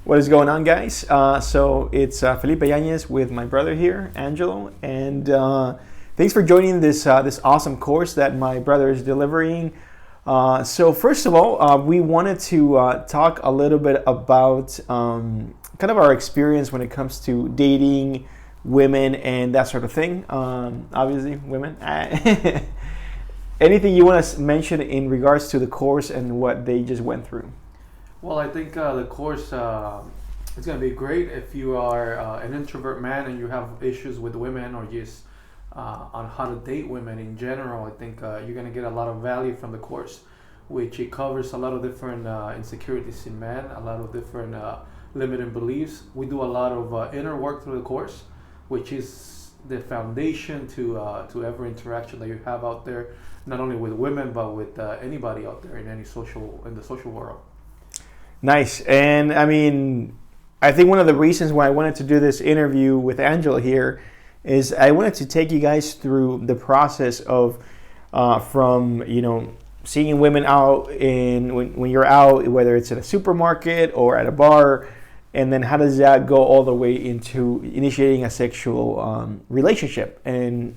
What is going on, guys? So it's Felipe Yanez with my brother here, Angelo, and thanks for joining this awesome course that my brother is delivering. So first of all, we wanted to talk a little bit about kind of our experience when it comes to dating women and that sort of thing. Obviously, women. Anything you want to mention in regards to the course and what they just went through? Well, I think the course is going to be great if you are an introvert man and you have issues with women or just on how to date women in general. I think you're going to get a lot of value from the course, which it covers a lot of different insecurities in men, a lot of different limiting beliefs. We do a lot of inner work through the course, which is the foundation to every interaction that you have out there, not only with women but with anybody out there in the social world. Nice. And I mean, I think one of the reasons why I wanted to do this interview with Angela here is I wanted to take you guys through the process of from, seeing women out when you're out, whether it's at a supermarket or at a bar, and then how does that go all the way into initiating a sexual relationship and,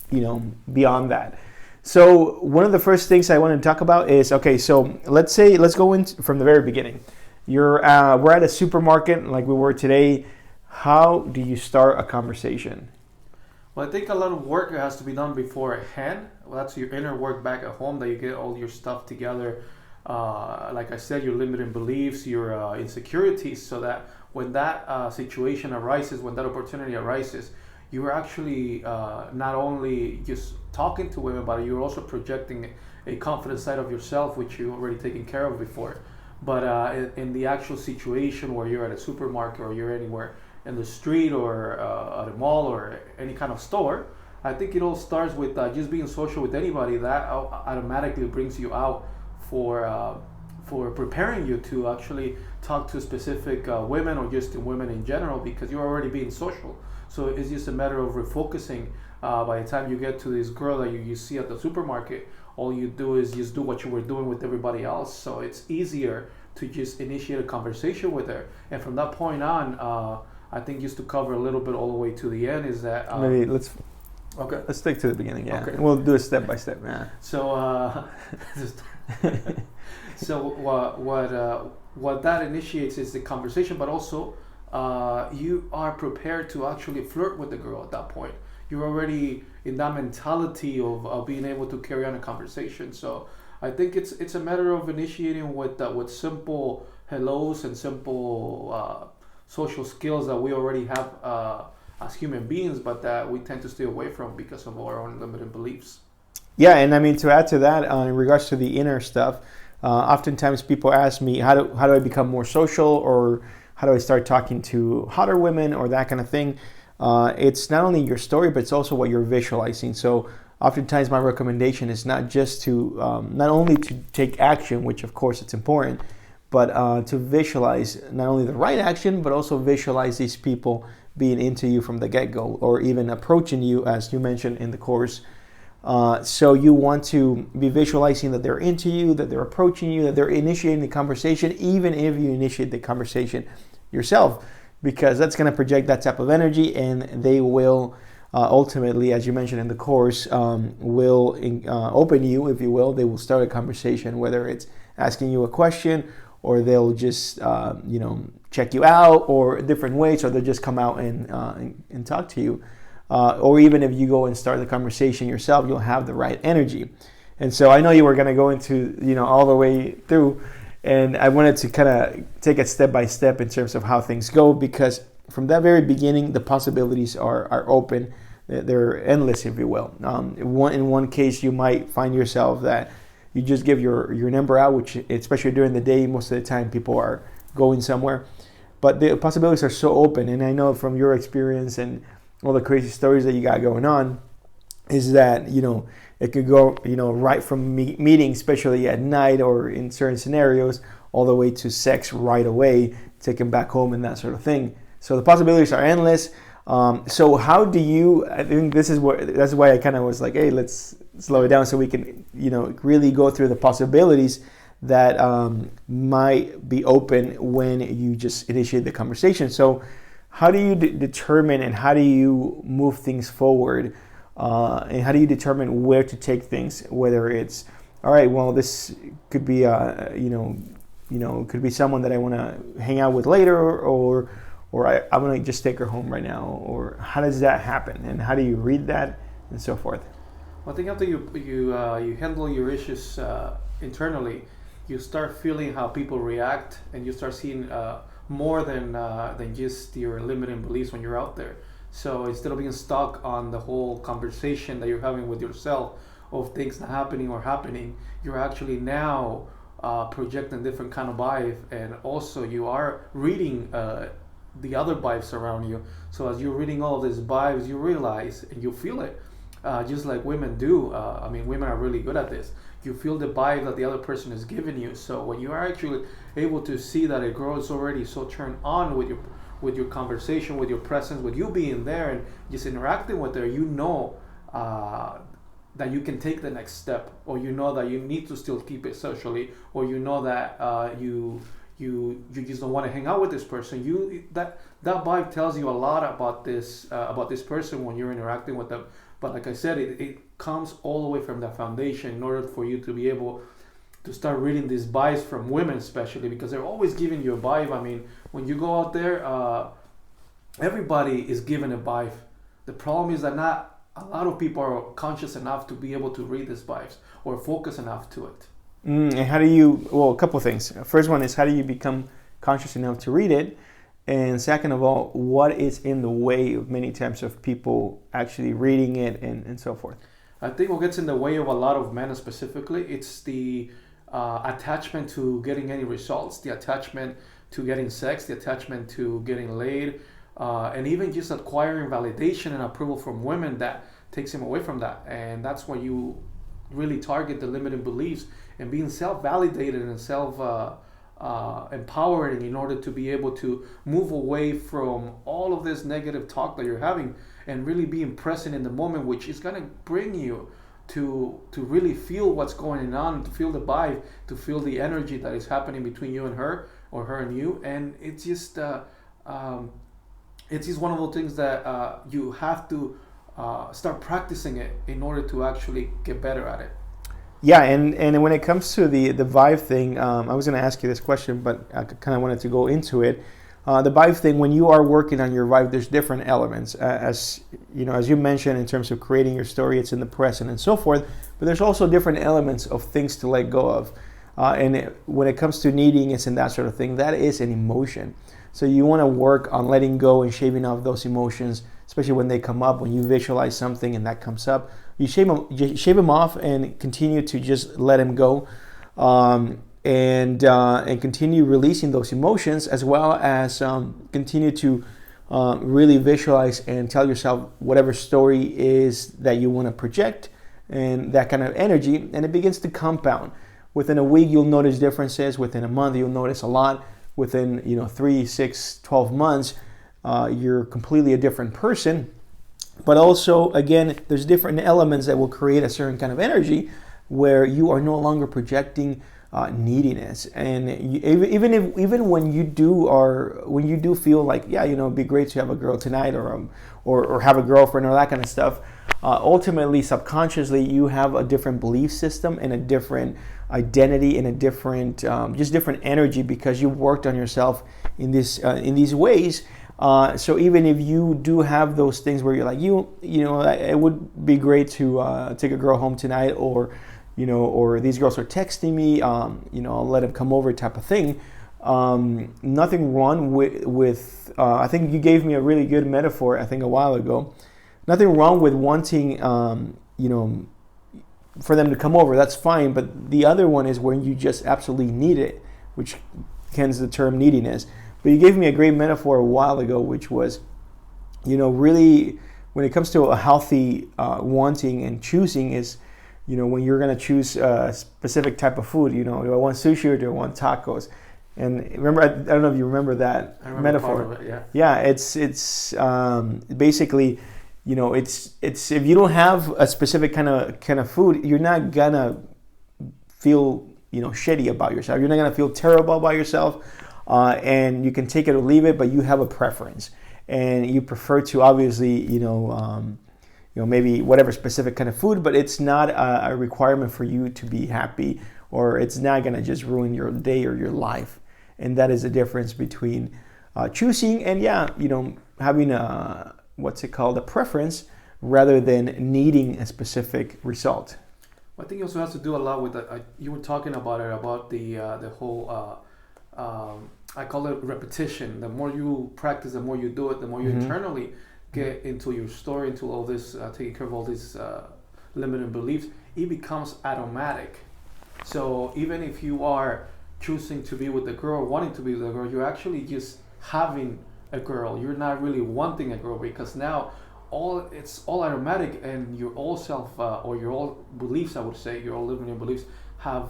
beyond that. So one of the first things I want to talk about is, so let's go in from the very beginning. We're at a supermarket like we were today. How do you start a conversation? Well, I think a lot of work has to be done beforehand. Well, that's your inner work back at home, that you get all your stuff together. Like I said, your limiting beliefs, your insecurities, so that when that situation arises, when that opportunity arises, you're actually not only just talking to women, but you're also projecting a confident side of yourself, which you already taken care of before. But in the actual situation where you're at a supermarket or you're anywhere in the street or at a mall or any kind of store, I think it all starts with just being social with anybody. That automatically brings you out for preparing you to actually talk to specific women or just to women in general, because you're already being social. So it's just a matter of refocusing. By the time you get to this girl that you see at the supermarket, all you do is just do what you were doing with everybody else. So it's easier to just initiate a conversation with her. And from that point on, I think just to cover a little bit all the way to the end is that... Maybe let's stick to the beginning, yeah. Okay. We'll do it step by step, yeah. So, what that initiates is the conversation, but also you are prepared to actually flirt with the girl at that point. You're already in that mentality of being able to carry on a conversation. So I think it's a matter of initiating with simple hellos and simple social skills that we already have as human beings, but that we tend to stay away from because of our own limited beliefs. Yeah, and I mean, to add to that, in regards to the inner stuff, oftentimes people ask me, how do I become more social, or how do I start talking to hotter women, or that kind of thing. It's not only your story, but it's also what you're visualizing. So oftentimes my recommendation is not just to, not only to take action, which of course it's important, but to visualize not only the right action, but also visualize these people being into you from the get-go, or even approaching you, as you mentioned in the course. So you want to be visualizing that they're into you, that they're approaching you, that they're initiating the conversation, even if you initiate the conversation yourself, because that's going to project that type of energy, and they will ultimately, as you mentioned in the course, will open you, if you will. They will start a conversation, whether it's asking you a question, or they'll just check you out, or different ways, or they'll just come out and talk to you. Or even if you go and start the conversation yourself, you'll have the right energy. And so I know you were going to go into all the way through, and I wanted to kind of take it step by step in terms of how things go, because from that very beginning, the possibilities are open. They're endless, if you will. In one case, you might find yourself that you just give your number out, which, especially during the day, most of the time people are going somewhere. But the possibilities are so open, and I know from your experience and all the crazy stories that you got going on, is that it could go right from meeting, especially at night or in certain scenarios, all the way to sex right away, taken back home and that sort of thing. So the possibilities are endless. So how do you? I think that's why I kind of was like, hey, let's slow it down so we can really go through the possibilities that might be open when you just initiate the conversation. So how do you determine and how do you move things forward? And how do you determine where to take things? Whether it's, all right, well, this could be, could be someone that I want to hang out with later, or I want to just take her home right now, or how does that happen, and how do you read that, and so forth? Well, I think after you handle your issues internally, you start feeling how people react, and you start seeing more than just your limiting beliefs when you're out there. So instead of being stuck on the whole conversation that you're having with yourself of things not happening or happening, you're actually now projecting different kind of vibe, and also you are reading the other vibes around you. So as you're reading all of these vibes, you realize and you feel it, just like women do. Women are really good at this. You feel the vibe that the other person is giving you. So when you are actually able to see that a girl is already so turned on with your conversation, with your presence, with you being there and just interacting with her, you know that you can take the next step, or you know that you need to still keep it socially, or you know that you just don't want to hang out with this person. That vibe tells you a lot about this person when you're interacting with them. But like I said, it comes all the way from the foundation in order for you to be able to start reading these vibes from women, especially because they're always giving you a vibe. I mean, when you go out there, everybody is given a vibe. The problem is that not a lot of people are conscious enough to be able to read these vibes or focus enough to it. And how do you, well, a couple of things. First one is, how do you become conscious enough to read it? And second of all, what is in the way of many times of people actually reading it and so forth? I think what gets in the way of a lot of men specifically, it's the attachment to getting any results, the attachment to getting sex, the attachment to getting laid, and even just acquiring validation and approval from women that takes him away from that. And that's where you really target the limiting beliefs and being self-validated and empowering in order to be able to move away from all of this negative talk that you're having and really being present in the moment, which is going to bring you to really feel what's going on, to feel the vibe, to feel the energy that is happening between you and her, or her and you. And it's just one of those things that you have to start practicing it in order to actually get better at it. Yeah, and when it comes to the vibe thing, I was going to ask you this question, but I kind of wanted to go into it. The vibe thing, when you are working on your vibe, there's different elements. As you mentioned, in terms of creating your story, it's in the present and so forth. But there's also different elements of things to let go of. When it comes to needing, it's in that sort of thing. That is an emotion. So you want to work on letting go and shaving off those emotions, especially when they come up. When you visualize something and that comes up, you shave them off and continue to just let them go, and continue releasing those emotions, as well as continue to really visualize and tell yourself whatever story is that you want to project, and that kind of energy, and it begins to compound. Within a week, you'll notice differences. Within a month, you'll notice a lot. Within 3, 6, 12 months, you're completely a different person. But also, again, there's different elements that will create a certain kind of energy where you are no longer projecting neediness. And even when you do feel like, it'd be great to have a girl tonight, or have a girlfriend, or that kind of stuff, ultimately, subconsciously, you have a different belief system and a different identity and a different different energy, because you worked on yourself in these ways. So even if you do have those things where you're like, it would be great to take a girl home tonight, or these girls are texting me, I'll let them come over, type of thing. Nothing wrong with I think you gave me a really good metaphor, I think, a while ago. Nothing wrong with wanting, for them to come over. That's fine. But the other one is when you just absolutely need it, which hence the term neediness. But you gave me a great metaphor a while ago, which was, really when it comes to a healthy wanting and choosing is, when you're going to choose a specific type of food, do I want sushi or do I want tacos? And remember, I don't know if you remember that metaphor. Part of it, yeah. It's basically, it's if you don't have a specific kind of food, you're not gonna feel shitty about yourself. You're not gonna feel terrible about yourself, and you can take it or leave it, but you have a preference, and you prefer to obviously, maybe whatever specific kind of food, but it's not a requirement for you to be happy, or it's not gonna just ruin your day or your life. And that is the difference between choosing and having a preference rather than needing a specific result. I think it also has to do a lot with that. You were talking about it, about the whole, I call it repetition. The more you practice, the more you do it, the more you internally get into your story, into all this, taking care of all these limiting beliefs, it becomes automatic. So even if you are choosing to be with the girl, wanting to be with the girl, you're actually just having a girl. You're not really wanting a girl, because now it's all automatic, and your all self or your all beliefs, I would say, your all limiting beliefs are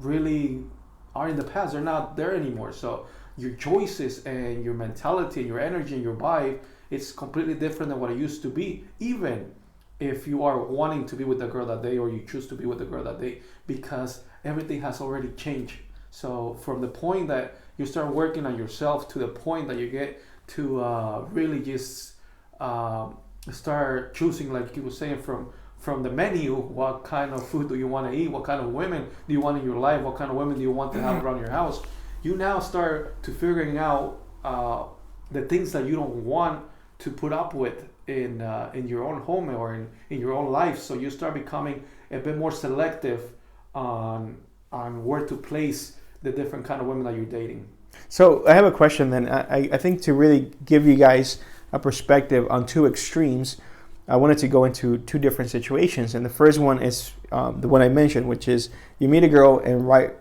in the past. They're not there anymore. So your choices and your mentality and your energy and your vibe, it's completely different than what it used to be, even if you are wanting to be with the girl that day, or you choose to be with the girl that day, because everything has already changed. So from the point that you start working on yourself to the point that you get to really just start choosing, like you were saying, from the menu, what kind of food do you want to eat, what kind of women do you want in your life, what kind of women do you want to have around your house, you now start to figuring out the things that you don't want to put up with in your own home or in your own life. So you start becoming a bit more selective on where to place the different kind of women that you're dating. So I have a question then. I think to really give you guys a perspective on two extremes, I wanted to go into two different situations. And the first one is the one I mentioned, which is you meet a girl and right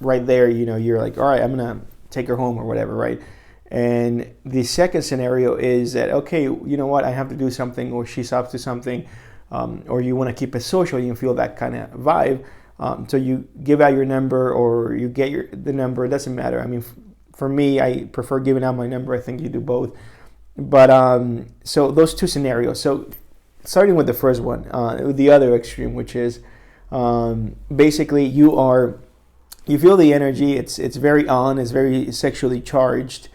there, you're like, all right, I'm going to take her home or whatever, right? And the second scenario is that, okay, you know what, I have to do something, or she's up to something, or you want to keep it social, you feel that kind of vibe. So you give out your number, or you get the number. It doesn't matter. I mean, for me, I prefer giving out my number. I think you do both. But so those two scenarios. So starting with the first one, the other extreme, which is basically you feel the energy. It's very on. It's very sexually charged.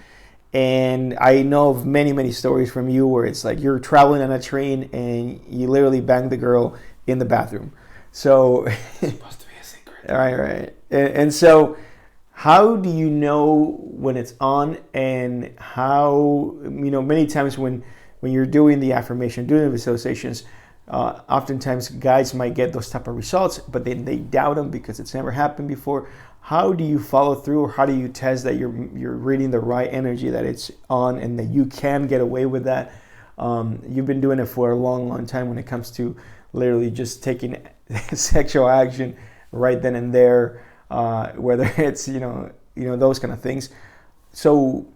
And I know of many, many stories from you where it's like you're traveling on a train and you literally bang the girl in the bathroom. So it's supposed to be a secret. Right. And so how do you know when it's on, and how, many times when you're doing the affirmation, doing the visualizations, oftentimes guys might get those type of results, but then they doubt them because it's never happened before. How do you follow through, or how do you test that you're reading the right energy, that it's on, and that you can get away with that? You've been doing it for a long, long time when it comes to literally just taking sexual action right then and there, whether it's those kind of things. So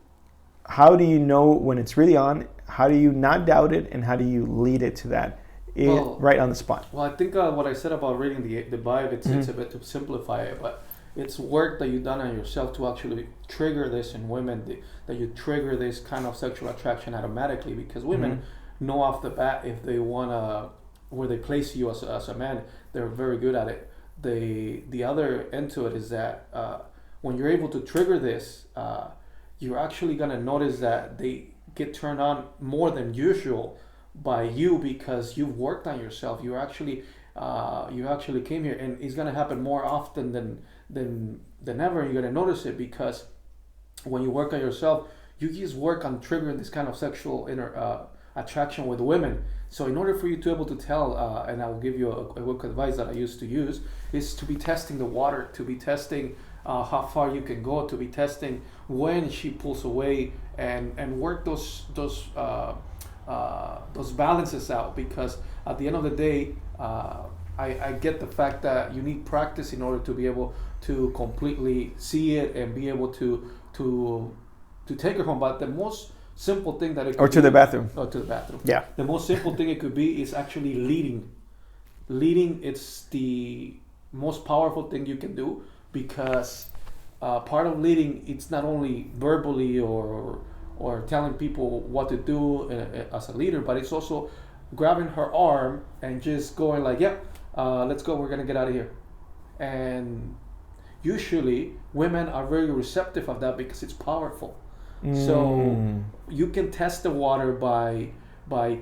how do you know when it's really on? How do you not doubt it, and how do you lead it to that right on the spot? Well, I think what I said about reading the vibe, it's a bit to simplify it, but it's work that you've done on yourself to actually trigger this in women, that you trigger this kind of sexual attraction automatically, because women know off the bat if they want to, where they place you as a man, they're very good at it. The other end to it is that when you're able to trigger this, you're actually going to notice that they get turned on more than usual by you, because you've worked on yourself. You actually came here, and it's going to happen more often than ever. You're going to notice it, because when you work on yourself, you just work on triggering this kind of sexual attraction with women. So in order for you to be able to tell, and I will give you a quick advice that I used to use, is to be testing the water, to be testing how far you can go, to be testing when she pulls away, and work those balances out. Because at the end of the day, I get the fact that you need practice in order to be able to completely see it and be able to take her home. But the most simple thing that it could to the bathroom. Or to the bathroom. Yeah. The most simple thing it could be is actually leading. Leading, it's the most powerful thing you can do, because part of leading, it's not only verbally or telling people what to do as a leader, but it's also grabbing her arm and just going like, let's go, we're gonna get out of here. And usually women are very receptive of that because it's powerful. So you can test the water by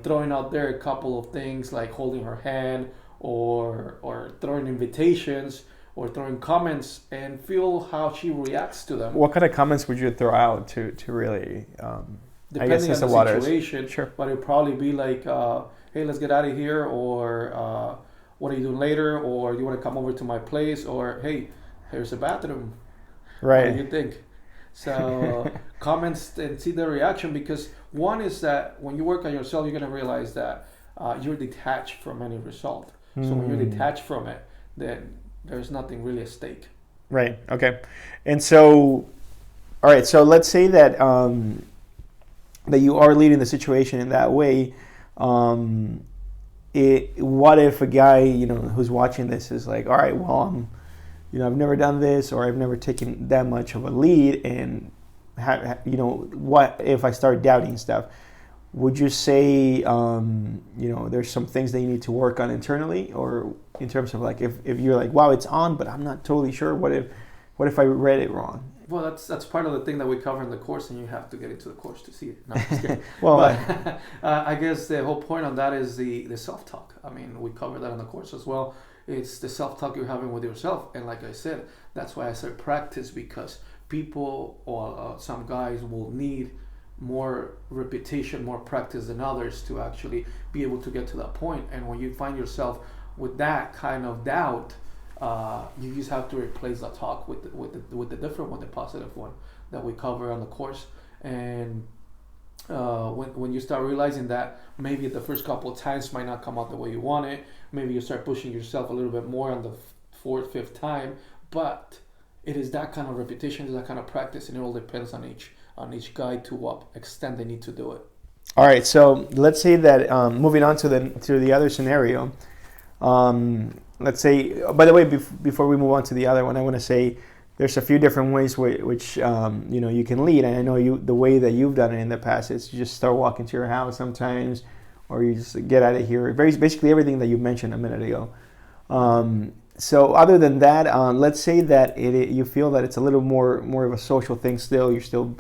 throwing out there a couple of things like holding her hand or throwing invitations or throwing comments and feel how she reacts to them. What kind of comments would you throw out to really? I guess Depending it's on the the water. situation, Sure. but it'll probably be like, hey, let's get out of here, or what are you doing later, or you want to come over to my place, or hey, here's a bathroom. Right. What do you think? So comments and see their reaction, because one is that when you work on yourself, you're going to realize that you're detached from any result. So when you're detached from it, then there's nothing really at stake. Right. Okay. And so, all right. So let's say that that you are leading the situation in that way. What if a guy, who's watching this is like, all right, well, I've never done this, or I've never taken that much of a lead, and what if I start doubting stuff? Would you say, there's some things that you need to work on internally, or in terms of like, if you're like, wow, it's on, but I'm not totally sure. What if I read it wrong? Well, that's part of the thing that we cover in the course, and you have to get into the course to see it. No, I'm just kidding. Well, but I guess the whole point on that is the self-talk. I mean, we cover that in the course as well. It's the self-talk you're having with yourself. And like I said, that's why I said practice, because people or some guys will need more repetition, more practice than others to actually be able to get to that point. And when you find yourself with that kind of doubt, you just have to replace that talk with the different one, the positive one that we cover on the course. And when you start realizing that maybe the first couple of times might not come out the way you want it, maybe you start pushing yourself a little bit more on the fourth, fifth time. But it is that kind of repetition, is that kind of practice, and it all depends on each guy to what extent they need to do it. All right. So let's say that moving on to the other scenario. Let's say, by the way, before we move on to the other one, I want to say there's a few different ways which you can lead. And I know the way that you've done it in the past is you just start walking to your house sometimes, or you just get out of here. Basically everything that you mentioned a minute ago. So other than that, let's say that you feel that it's a little more of a social thing still. You're still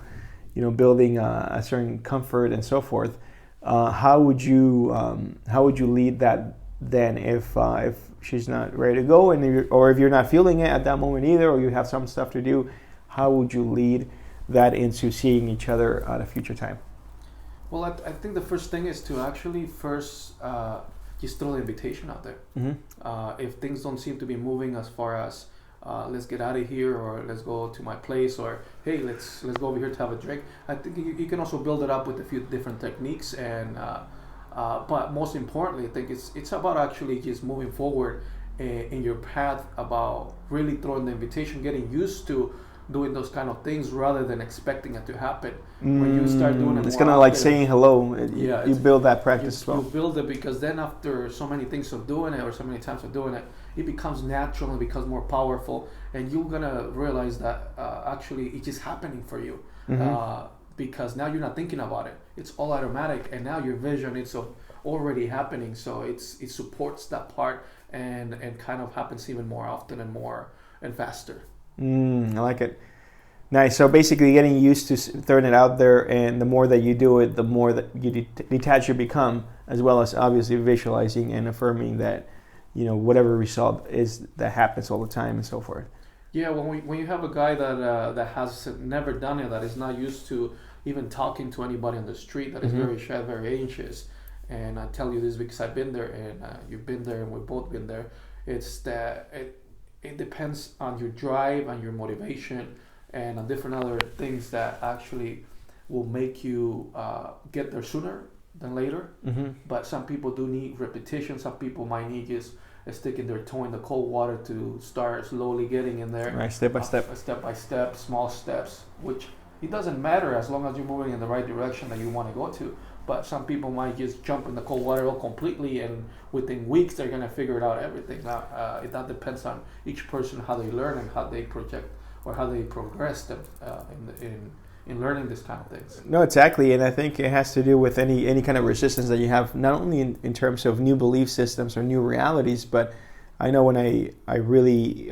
building a certain comfort and so forth. How would you lead that then if she's not ready to go, or if you're not feeling it at that moment either, or you have some stuff to do? How would you lead that into seeing each other at a future time? Well, I think the first thing is to actually first just throw the invitation out there. Mm-hmm. If things don't seem to be moving as far as let's get out of here, or let's go to my place, or hey, let's go over here to have a drink. I think you can also build it up with a few different techniques, and but most importantly, I think it's about actually just moving forward in your path, about really throwing the invitation, getting used to doing those kind of things rather than expecting it to happen. When you start doing it, it's kind of like saying hello. You build that practice as well. You build it, because then after so many things of doing it, or so many times of doing it, it becomes natural and becomes more powerful, and you're gonna realize that actually it's just happening for you. Mm-hmm. Because now you're not thinking about it; it's all automatic, and now your vision is already happening. So it supports that part, and kind of happens even more often and faster. I like it. Nice. So basically, getting used to throwing it out there, and the more that you do it, the more that you detach you become, as well as obviously visualizing and affirming that, whatever result is that happens all the time and so forth. Yeah, when you have a guy that has never done it, that is not used to even talking to anybody on the street, that is very shy, very anxious, and I tell you this because I've been there, and you've been there, and we've both been there. It's that it depends on your drive and your motivation, and on different other things that actually will make you get there sooner than later. Mm-hmm. But some people do need repetition. Some people might need just sticking their toe in the cold water to start slowly getting in there. Right, step by step. Step by step, small steps, which it doesn't matter as long as you're moving in the right direction that you want to go to. But some people might just jump in the cold water all completely, and within weeks they're going to figure it out everything. Now, that depends on each person, how they learn and how they project or how they progress them in learning this kind of things. No, exactly. And I think it has to do with any kind of resistance that you have, not only in terms of new belief systems or new realities, but I know when I really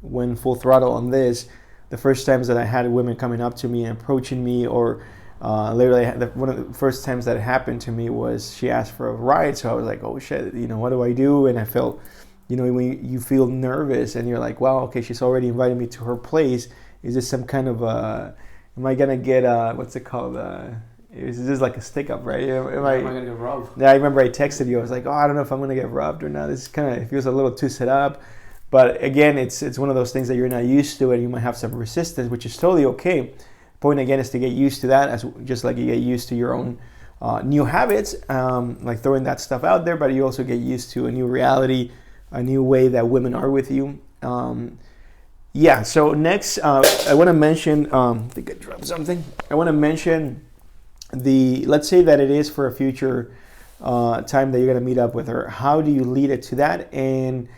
went full throttle on this, the first times that I had women coming up to me and approaching me, or literally one of the first times that it happened to me was she asked for a ride. So I was like, oh shit, what do I do? And I felt, when you feel nervous and you're like, wow, okay, she's already invited me to her place. Is this some kind of am I gonna get what's it called? Is this like a stick up, right? Am I gonna get robbed? Yeah, I remember I texted you. I was like, oh, I don't know if I'm gonna get robbed or not. This kind of feels a little too set up. But again, it's one of those things that you're not used to, and you might have some resistance, which is totally okay. The point again is to get used to that, as just like you get used to your own new habits, like throwing that stuff out there. But you also get used to a new reality, a new way that women are with you. Yeah. So next, I want to mention. I think I dropped something. I want to mention let's say that it is for a future time that you're going to meet up with her. How do you lead it to that? And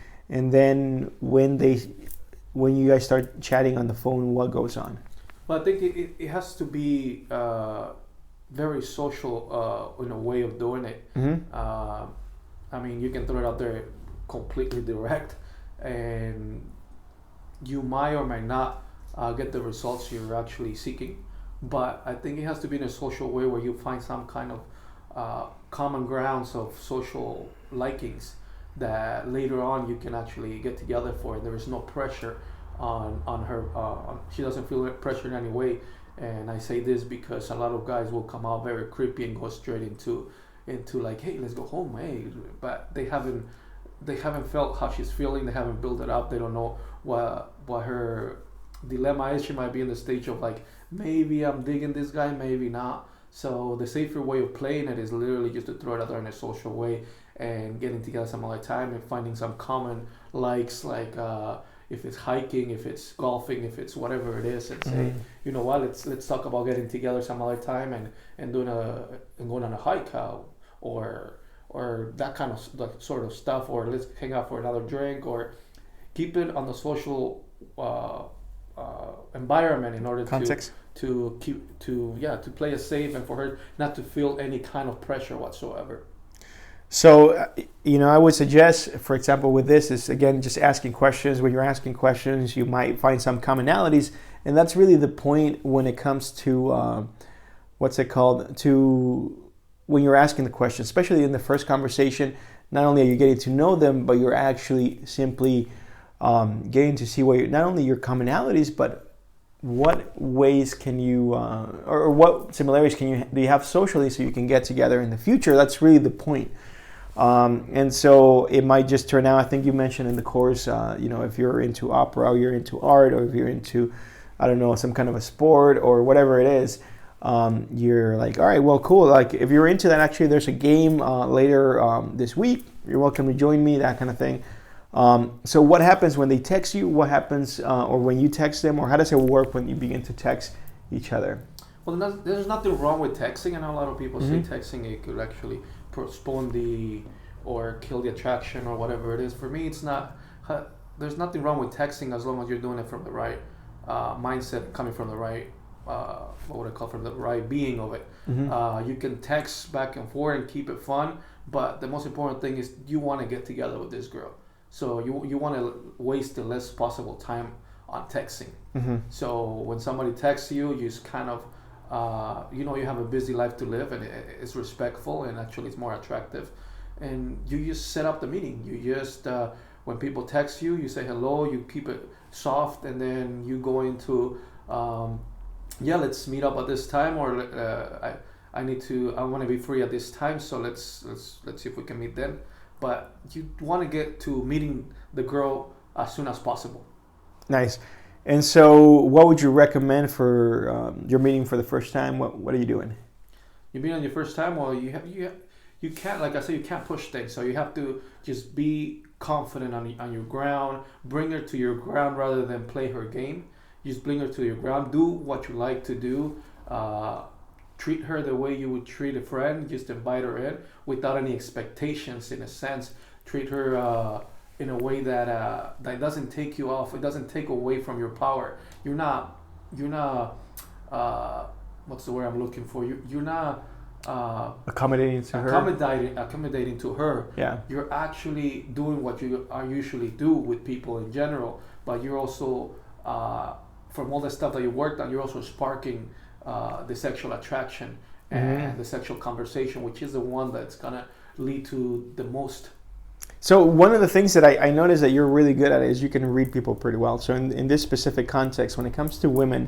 then when you guys start chatting on the phone, what goes on? Well, I think it has to be very social in a way of doing it. Mm-hmm. I mean, you can throw it out there completely direct, and you might or might not get the results you're actually seeking. But I think it has to be in a social way where you find some kind of common grounds of social likings that later on you can actually get together for. There is no pressure on her. She doesn't feel pressure in any way. And I say this because a lot of guys will come out very creepy and go straight into like, hey, let's go home, hey. But they haven't felt how she's feeling. They haven't built it up. They don't know what her dilemma is. She might be in the stage of like, maybe I'm digging this guy, maybe not. So the safer way of playing it is literally just to throw it out there in a social way and getting together some other time and finding some common likes, like if it's hiking, if it's golfing, if it's whatever it is, and say, you know what, let's talk about getting together some other time and going on a hike, or that kind of that sort of stuff, or let's hang out for another drink, or keep it on the social environment in order Context. to play it safe and for her not to feel any kind of pressure whatsoever. So, I would suggest, for example, with this is, again, just asking questions. When you're asking questions, you might find some commonalities. And that's really the point when it comes to, to when you're asking the question, especially in the first conversation. Not only are you getting to know them, but you're actually simply getting to see not only your commonalities, but what ways can you, or what similarities do you have socially so you can get together in the future. That's really the point. And so it might just turn out, I think you mentioned in the course, if you're into opera or you're into art, or if you're into, I don't know, some kind of a sport or whatever it is, you're like, all right, well, cool. Like if you're into that, actually there's a game later this week. You're welcome to join me, that kind of thing. So what happens when they text you? What happens or when you text them? Or how does it work when you begin to text each other? Well, there's nothing wrong with texting. I know a lot of people say texting, it could actually postpone or kill the attraction or whatever it is. For me, it's not. There's nothing wrong with texting as long as you're doing it from the right mindset, coming from the right, from the right being of it. You can text back and forth and keep it fun, but the most important thing is you want to get together with this girl. So you want to waste the less possible time on texting. So when somebody texts you, you just kind of, you have a busy life to live, and it's respectful, and actually it's more attractive. And you just set up the meeting. You just, when people text you, you say hello, you keep it soft, and then you go into, let's meet up at this time, or I want to be free at this time, so let's see if we can meet then. But you want to get to meeting the girl as soon as possible. Nice. And so what would you recommend for your meeting for the first time? What are you doing? You meet on your first time? Well, you can't, like I said, you can't push things. So you have to just be confident on your ground. Bring her to your ground rather than play her game. Just bring her to your ground. Do what you like to do. Treat her the way you would treat a friend. Just invite her in without any expectations, in a sense. Treat her in a way that doesn't take you off. It doesn't take away from your power. You're not. What's the word I'm looking for? You're not accommodating to her. Accommodating to her. Yeah. You're actually doing what you are usually do with people in general, but you're also from all the stuff that you worked on, you're also sparking the sexual attraction and the sexual conversation, which is the one that's gonna lead to the most. So one of the things that I noticed that you're really good at is you can read people pretty well. So in this specific context, when it comes to women,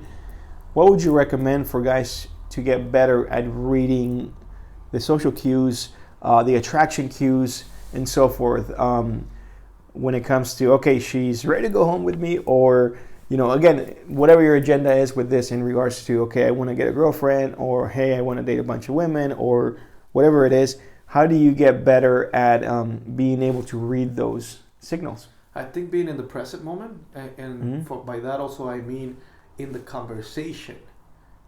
what would you recommend for guys to get better at reading the social cues, the attraction cues, and so forth? When it comes to, okay, she's ready to go home with me, or, you know, again, whatever your agenda is with this in regards to, okay, I want to get a girlfriend, or hey, I want to date a bunch of women, or whatever it is, how do you get better at being able to read those signals? I think being in the present moment, and by that also I mean in the conversation,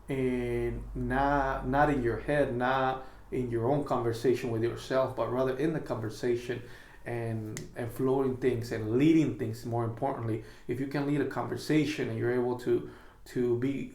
and not in your head, not in your own conversation with yourself, but rather in the conversation and flowing things and leading things. More importantly, if you can lead a conversation and you're able to be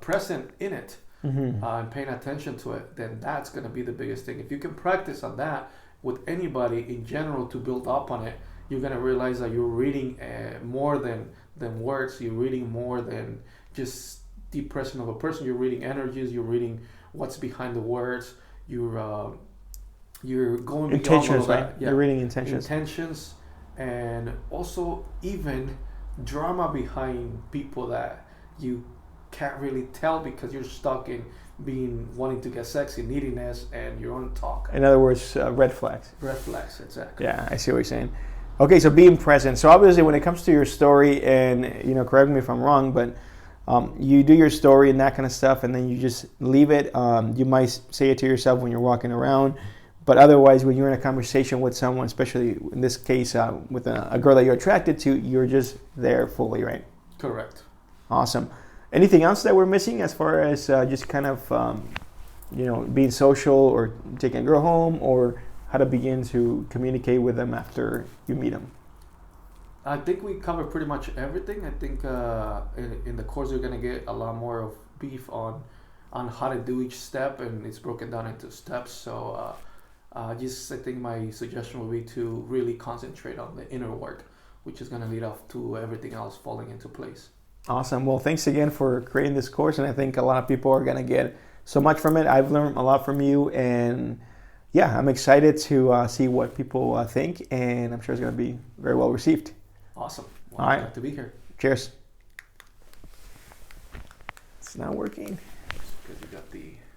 present in it, and paying attention to it, then that's going to be the biggest thing. If you can practice on that with anybody in general to build up on it, you're going to realize that you're reading more than words. You're reading more than just the presence of a person. You're reading energies. You're reading what's behind the words. You're going beyond intentions, all right? that. Yeah. You're reading intentions. Intentions, and also even drama behind people that you can't really tell because you're stuck in wanting to get sexy, neediness, and your own talk. In other words, red flags. Red flags, exactly. Yeah, I see what you're saying. Okay, so being present. So obviously, when it comes to your story, and you know, correct me if I'm wrong, but you do your story and that kind of stuff, and then you just leave it. You might say it to yourself when you're walking around, but otherwise, when you're in a conversation with someone, especially in this case with a girl that you're attracted to, you're just there fully, right? Correct. Awesome. Anything else that we're missing as far as just kind of, you know, being social or taking a girl home, or how to begin to communicate with them after you meet them? I think we covered pretty much everything. I think in the course you're going to get a lot more of beef on how to do each step, and it's broken down into steps. So I think my suggestion would be to really concentrate on the inner work, which is going to lead off to everything else falling into place. Awesome. Well, thanks again for creating this course, and I think a lot of people are going to get so much from it. I've learned a lot from you, and yeah, I'm excited to see what people think, and I'm sure it's going to be very well received. Awesome. Well, all right. Glad to be here. Cheers. It's not working. Because you got the